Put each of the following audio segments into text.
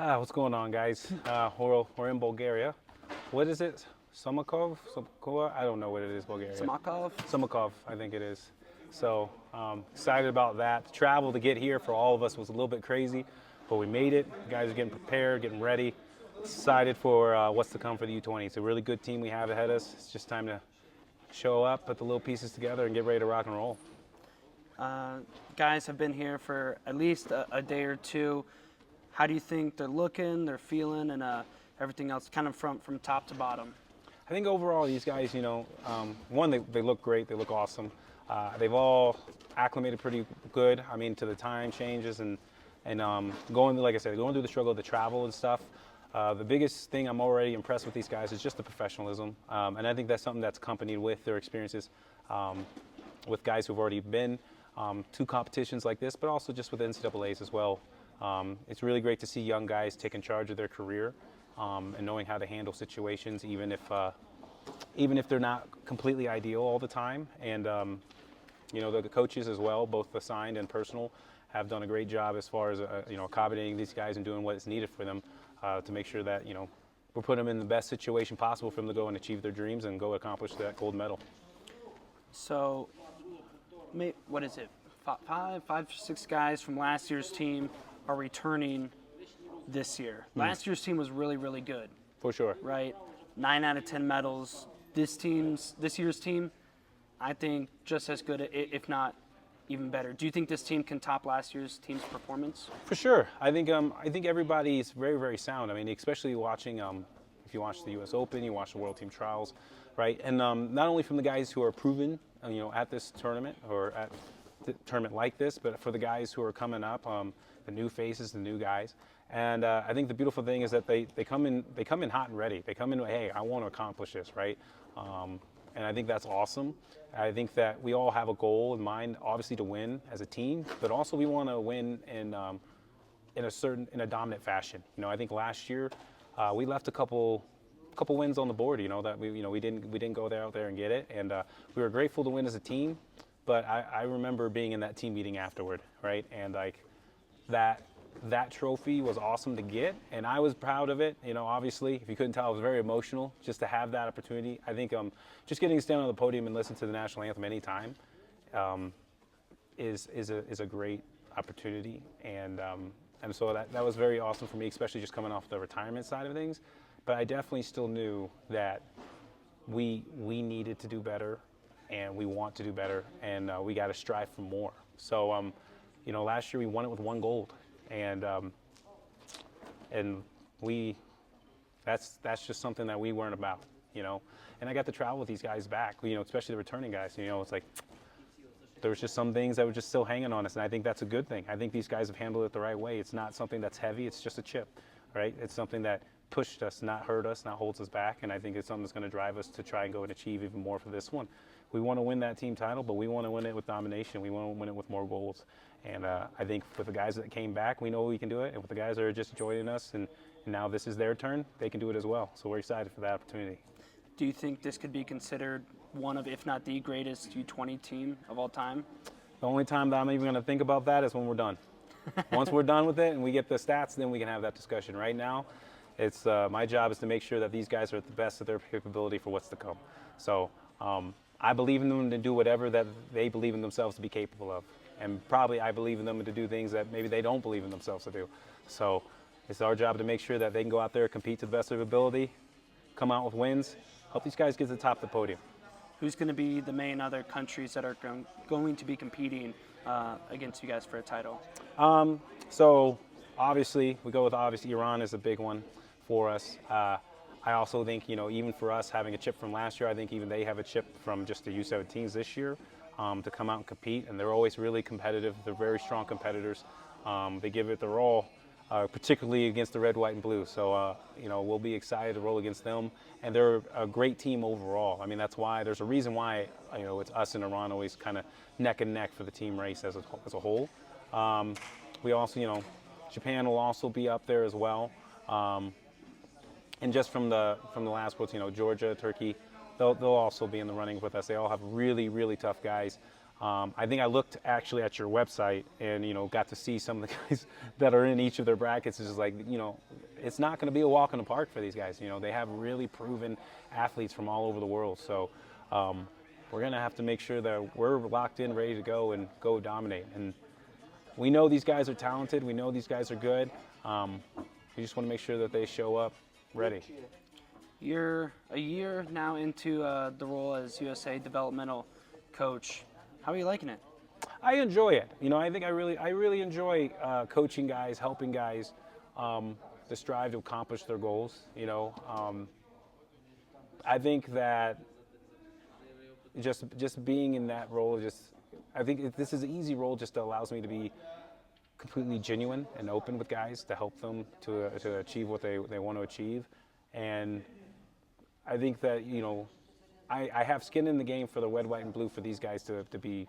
What's going on, guys? We're in Bulgaria. What is it? Samokov? I don't know what it is, Bulgaria. Samakov? Samakov, I think it is. So excited about that. The travel to get here for all of us was a little bit crazy, but we made it. The guys are getting prepared, getting ready. Excited for what's to come for the U20. It's a really good team we have ahead of us. It's just time to show up, put the little pieces together, and get ready to rock and roll. Guys have been here for at least a day or two. How do you think they're looking, they're feeling, and everything else, kind of from top to bottom? I think overall these guys, one, they look great, they look awesome. They've all acclimated pretty good, to the time changes and going, like I said, going through the struggle of the travel and stuff. The biggest thing I'm already impressed with these guys is just the professionalism. And I think that's something that's accompanied with their experiences with guys who've already been to competitions like this, but also just with NCAAs as well. It's really great to see young guys taking charge of their career and knowing how to handle situations, even if they're not completely ideal all the time. And the coaches as well, both assigned and personal, have done a great job as far as accommodating these guys and doing what is needed for them to make sure that we're putting them in the best situation possible for them to go and achieve their dreams and go accomplish that gold medal. So, what is it? Five, 6 guys from last year's team are returning this year. Last year's team was really, really good. For sure. Right? 9 out of 10 medals. This year's team, I think just as good, if not even better. Do you think this team can top last year's team's performance? For sure. I think everybody is very, very sound. Especially watching, if you watch the U.S. Open, you watch the World Team Trials, right? And not only from the guys who are proven, at this tournament or at the tournament like this, but for the guys who are coming up, the new faces, the new guys. And I think the beautiful thing is that they come in hot and ready. They come in, hey, I want to accomplish this, right? And I think that's awesome. I think that we all have a goal in mind, obviously to win as a team, but also we want to win in a dominant fashion. I think last year we left a couple wins on the board. That we didn't go out there and get it, and we were grateful to win as a team. But I remember being in that team meeting afterward, right? And like that trophy was awesome to get, and I was proud of it. Obviously, if you couldn't tell, I was very emotional just to have that opportunity. I think just getting to stand on the podium and listen to the national anthem anytime is a great opportunity, and so that was very awesome for me, especially just coming off the retirement side of things. But I definitely still knew that we needed to do better, and we want to do better, and we got to strive for more. So last year we won it with 1 gold. And that's just something that we weren't about, And I got to travel with these guys back, especially the returning guys. It's like there was just some things that were just still hanging on us, and I think that's a good thing. I think these guys have handled it the right way. It's not something that's heavy. It's just a chip, right? It's something that pushed us, not hurt us, not holds us back, and I think it's something that's going to drive us to try and go and achieve even more for this one. We want to win that team title, but we want to win it with domination. We want to win it with more goals. And I think with the guys that came back, we know we can do it. And with the guys that are just joining us, and now this is their turn, they can do it as well. So we're excited for that opportunity. Do you think this could be considered one of, if not the greatest U20 team of all time? The only time that I'm even going to think about that is when we're done. Once we're done with it and we get the stats, then we can have that discussion. Right now, it's my job is to make sure that these guys are at the best of their capability for what's to come. So I believe in them to do whatever that they believe in themselves to be capable of. And probably I believe in them to do things that maybe they don't believe in themselves to do. So it's our job to make sure that they can go out there, compete to the best of their ability, come out with wins, help these guys get to the top of the podium. Who's going to be the main other countries that are going to be competing against you guys for a title? So obviously, we go with Iran is a big one for us. I also think, even for us having a chip from last year, I think even they have a chip from just the U17s this year to come out and compete. And they're always really competitive. They're very strong competitors. They give it their all, particularly against the red, white, and blue. So, we'll be excited to roll against them. And they're a great team overall. That's why there's a reason why, it's us and Iran always kind of neck and neck for the team race as a whole. We also, Japan will also be up there as well. And just from the last Worlds, Georgia, Turkey, they'll also be in the running with us. They all have really, really tough guys. I think I looked actually at your website and, got to see some of the guys that are in each of their brackets. It's just like, it's not going to be a walk in the park for these guys. They have really proven athletes from all over the world. So we're going to have to make sure that we're locked in, ready to go and go dominate. And we know these guys are talented. We know these guys are good. We just want to make sure that they show up ready. You're a year now into the role as USA Developmental Coach. How are you liking it? I enjoy it. I think I really enjoy coaching guys, helping guys to strive to accomplish their goals. I think that just being in that role, I think this is an easy role, just allows me to be completely genuine and open with guys to help them to achieve what they want to achieve. And I think that, I have skin in the game for the red, white, and blue for these guys to be,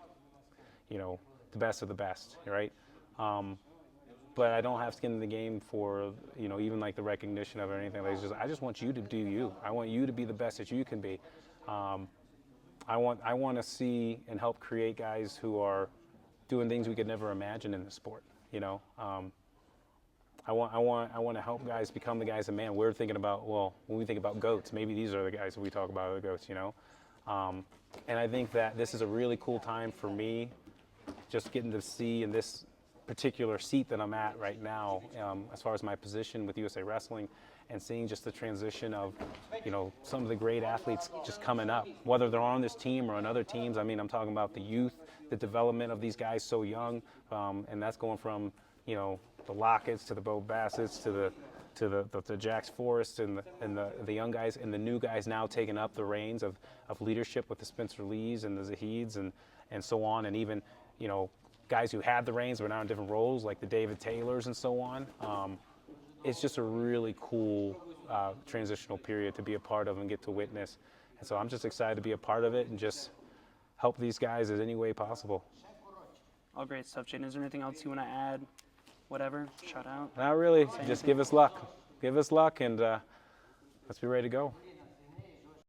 the best of the best, right? But I don't have skin in the game for, even like the recognition of it or anything. I just want you to do you. I want you to be the best that you can be. I want to see and help create guys who are doing things we could never imagine in the sport. I want to help guys become the guys that, man, we're thinking about. Well, when we think about GOATs, maybe these are the guys that we talk about, the GOATs. And I think that this is a really cool time for me, just getting to see in this particular seat that I'm at right now, as far as my position with USA Wrestling, and seeing just the transition of, some of the great athletes just coming up, whether they're on this team or on other teams. I mean, I'm talking about the youth, the development of these guys so young, and that's going from, the Locketts to the Bo Bassett's to the Jax Forrest and the young guys and the new guys now taking up the reins of leadership with the Spencer Lees and the Zahids and so on, and even, guys who had the reins but now in different roles like the David Taylors and so on. It's just a really cool transitional period to be a part of and get to witness. And so I'm just excited to be a part of it and just help these guys in any way possible. All great stuff, J'den. Is there anything else you want to add? Whatever, shout out. Not really. Just give us luck. Give us luck, and let's be ready to go.